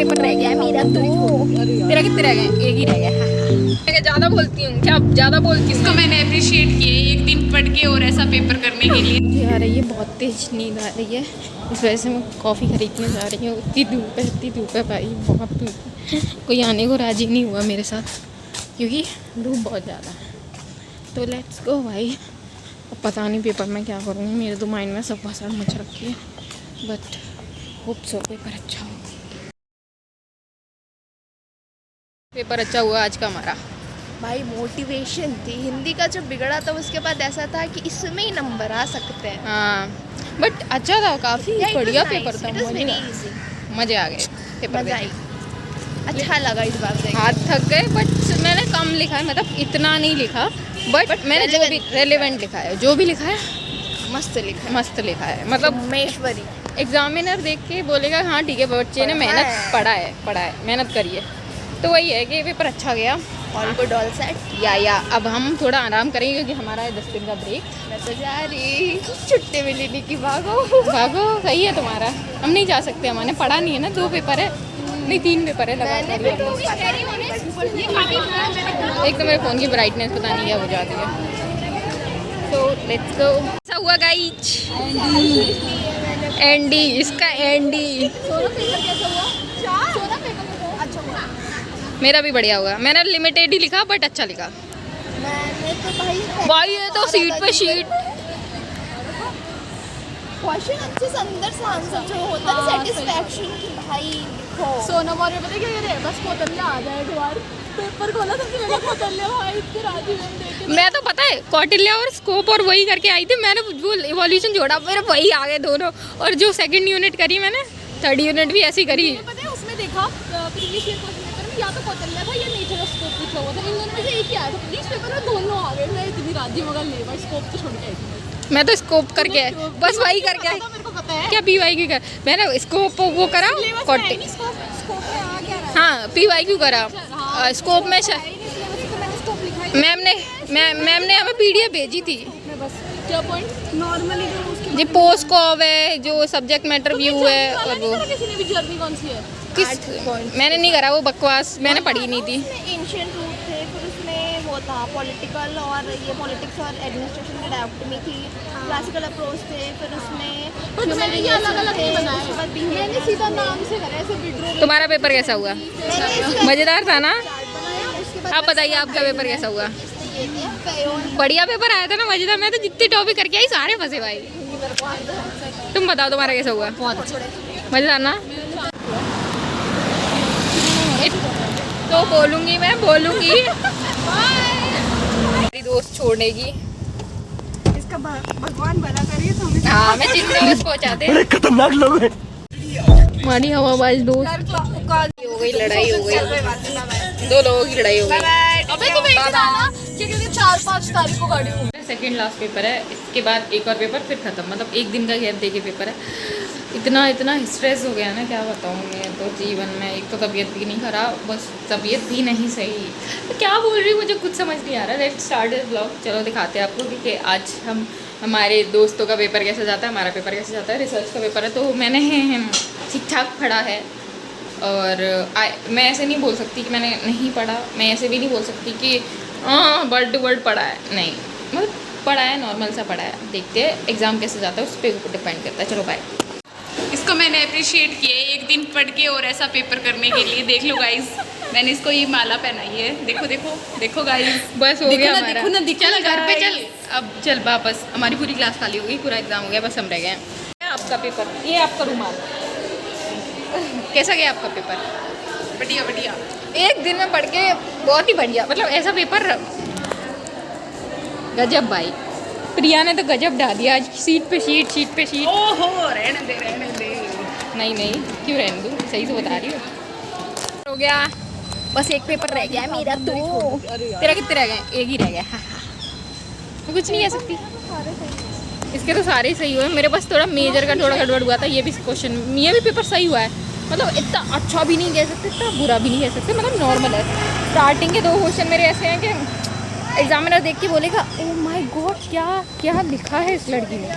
Paper रह गया है मेरा तो। तेरा कितने रह गए? एक ही रह गया। मैं ज़्यादा बोलती हूँ क्या? ज़्यादा बोलती हूँ। इसको मैंने अप्रिशिएट किया एक दिन पढ़ के और ऐसा पेपर करने के लिए। मुझे आ रही है बहुत तेज नींद आ रही है, इस वजह से मैं कॉफ़ी खरीदने जा रही हूँ। इतनी धूप है भाई, बहुत धूप है। कोई आने को राजी नहीं हुआ मेरे साथ क्योंकि धूप बहुत ज़्यादा है। तो लेट्स गो भाई। अब पता नहीं पेपर में क्या करूँगी, मेरे तो माइंड में सब भाषा मच रखी है, बट होप सो पेपर अच्छा हो। पेपर अच्छा हुआ आज का हमारा भाई। मोटिवेशन थी हिंदी का, जब बिगड़ा था उसके बाद ऐसा था कि इसमें ही नंबर आ सकते हैं। हाँ, बट अच्छा था, काफ़ी बढ़िया पेपर था। मज़े आ गए पेपर मजा आई, अच्छा लगा इस बार से। हाथ थक गए बट मैंने कम लिखा है, मतलब इतना नहीं लिखा, बट मैंने जो भी रेलेवेंट लिखा है, जो भी लिखा है मस्त लिखा है, मस्त लिखा है। मतलब महेश्वरी एग्जामिनर देख के बोलेगा हाँ ठीक है बच्चे ने मेहनत पढ़ा है, मेहनत करी है। तो वही है कि पेपर अच्छा गया। All good all set. या अब हम थोड़ा आराम करेंगे क्योंकि हमारा है 10 दिन का ब्रेक। मैं तो जा रही छुट्टी भी लेने की। भागो भागो, सही है तुम्हारा। हम नहीं जा सकते, हमारे पढ़ा नहीं है ना, 2 पेपर है, नहीं 3 पेपर है लगातार। एक तो मेरे फ़ोन की ब्राइटनेस पता नहीं क्या हो जाती है। तो लेट्स गो। ऐसा हुआ गाइज, एंडी इसका एंडी। मेरा भी बढ़िया हुआ, मैंने लिमिटेड ही लिखा बट अच्छा लिखा। मैंने तो भाई ये तो सीट पे शीट। क्वेश्चन अच्छे से अंदर से आंसर जो होता है सेटिस्फैक्शन की भाई लिखो। सोनम और पता क्या करे, बस कौतल्या आ जाए एक बार पेपर खोला सबसे पहले कौतल्या भाई इतनी राजी में देखे। मैं तो पता है कौटिल्य और स्कोप और वही करके आई थी, मैंने वो इवोल्यूशन जोड़ा, मेरे वही आ गए दोनों। और जो सेकंड यूनिट करी मैंने, थर्ड यूनिट भी ऐसी करी। पता है उसमें देखा प्रीवियस ईयर क्वेश्चन पेपर में या तो कौतल्या था या नेचर और स्कोप पूछा हुआ था, इन दोनों में से एक ही आया था। प्रीवियस पेपर में दोनों आ गए, मैं इतनी राजी मगर लेबर स्कोप तो छोड़ के आई थी। मैं तो स्कोप करके बस वही करके आई। मेरे को पता है क्या PYQ कर, मैंने स्कोप वो करा, हाँ PYQ करा, स्कोप में मैम ने हमें PDF भेजी थी। क्या पॉइंट नॉर्मली जो उसके जी पोस्ट कॉव है, जो सब्जेक्ट मैटर व्यू है, और वो किसी ने भी जर्नी कौन सी है किस मैंने नहीं करा, वो बकवास, मैंने पढ़ी नहीं थी। एंशिएंट रूट थे, फिर उसमें वो था पॉलिटिकल और ये पॉलिटिक्स और एडमिनिस्ट्रेशन की डायरेक्टमी थी, क्लासिकल अप्रोच थे, फिर उसमें मैंने ये अलग-अलग नहीं बनाया, मैंने सीधा नाम से करा ऐसे विड्रॉ। तुम्हारा पेपर कैसा हुआ? मज़ेदार था ना? आप बताइए आपका पेपर कैसा हुआ? बढ़िया पेपर आया था ना, मजेदार। मैं तो जितनी टॉपिक करके आई सारे फंसे भाई। तुम बताओ तुम्हारा कैसा हुआ? मजेदार ना? तो मैं बोलूँगी मेरी दोस्त छोड़ने की। इसका भगवान भला करिए तो हमें। हाँ मैं जितने दोस्त पहुँचाते। खतरनाक लोग हैं। हमारी हवाबाज दोस्त हो गई, लड़ाई हो गई, 2 लोगों की लड़ाई हो गई। अबे तुम एक दिन आना क्योंकि 4-5 तारीख को गाड़ी होगी। सेकेंड लास्ट पेपर है, इसके बाद एक और पेपर फिर ख़त्म, मतलब 1 दिन का गैप दे के पेपर है। इतना स्ट्रेस हो गया ना, क्या बताऊँ मैं तो जीवन में। एक तो तबीयत भी नहीं खराब, बस तबीयत भी नहीं सही, तो क्या बोल रही हूँ मुझे कुछ समझ नहीं आ रहा। Let's start this blog. चलो दिखाते हैं आपको कि आज हम हमारे दोस्तों का पेपर कैसे जाता है, हमारा पेपर कैसे जाता है। रिसर्च का पेपर है तो मैंने ठीक ठाक पढ़ा है, और मैं ऐसे नहीं बोल सकती कि मैंने नहीं पढ़ा, मैं ऐसे भी नहीं बोल सकती कि वर्ड टू वर्ड पढ़ा है, नहीं, मतलब पढ़ा है, नॉर्मल सा पढ़ा है। देखते हैं एग्ज़ाम कैसे जाता है, उस पर डिपेंड करता है। चलो बाय। इसको मैंने अप्रिशिएट किया एक दिन पढ़ के और ऐसा पेपर करने के लिए। देख लो गाइस, मैंने इसको ये माला पहनाई है, देखो देखो देखो गाइस, बस हो गया हमारा। चल घर पे चल, अब चल वापस। हमारी पूरी क्लास खाली हो गई, पूरा एग्ज़ाम हो गया, बस हम रह गए हैं। आपका पेपर, ये आपका रुमाल, कैसा गया आपका पेपर? बढ़िया बढ़िया। एक दिन में पढ़ के बहुत ही बढ़िया, मतलब ऐसा पेपर गजब भाई। प्रिया ने तो गजब डाल दिया आज, सीट पे शीट। ओहो रहने दे। नहीं क्यों रहने दूँ, सही से बता रही हूँ। हो गया, बस एक पेपर रह गया है मेरा तो। तेरा कितने रह गए? एक ही रह गया। मैं कुछ नहीं कह सकती, इसके तो सारे सही हुए। मेरे पास थोड़ा मेजर का थोड़ा गड़बड़ हुआ था, ये भी क्वेश्चन, ये भी पेपर सही हुआ है। मतलब इतना अच्छा भी नहीं कह सकते, इतना बुरा भी नहीं कह सकते, मतलब नॉर्मल है। स्टार्टिंग के 2 क्वेश्चन मेरे ऐसे हैं कि एग्जामिनर देख के बोलेगा ओह माय गॉड क्या लिखा है इस लड़की ने।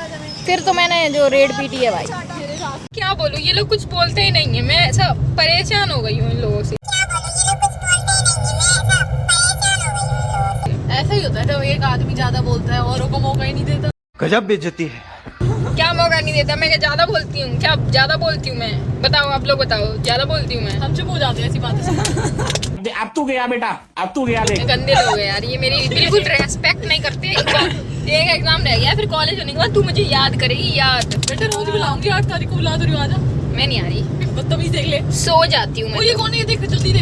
फिर तो मैंने जो रेड पीटी है भाई। क्या बोलूं, ये लोग कुछ बोलते ही नहीं है, मैं ऐसा परेशान हो गई हूँ इन लोगों से। ऐसा ही होता है जब एक आदमी ज्यादा बोलता है औरों को मौका ही नहीं देता। गजब बेइज्जती है। क्या मौका नहीं देता? मैं क्या ज्यादा बोलती हूँ? क्या ज्यादा बोलती हूँ मैं? बताओ, आप लोग बताओ, ज्यादा बोलती हूँ मैं? हम चुप हो जाते हैं ऐसी बातें से। अब तू गया बेटा, अब तू गया देख। गंदे लोग हैं यार, ये मेरी बिल्कुल रेस्पेक्ट नहीं करते। एक एग्जाम रह गया, फिर कॉलेज होने के बाद तू मुझे याद करेगी, याद। बेटा रोज बुलाऊंगी, 8 तारीख को बुला तो रही हूँ, आजा। मैं नहीं आ रही, बदतमीज देख ले। सो जाती हूँ वो मैं। ये कौन है, ये देख जल्दी देख।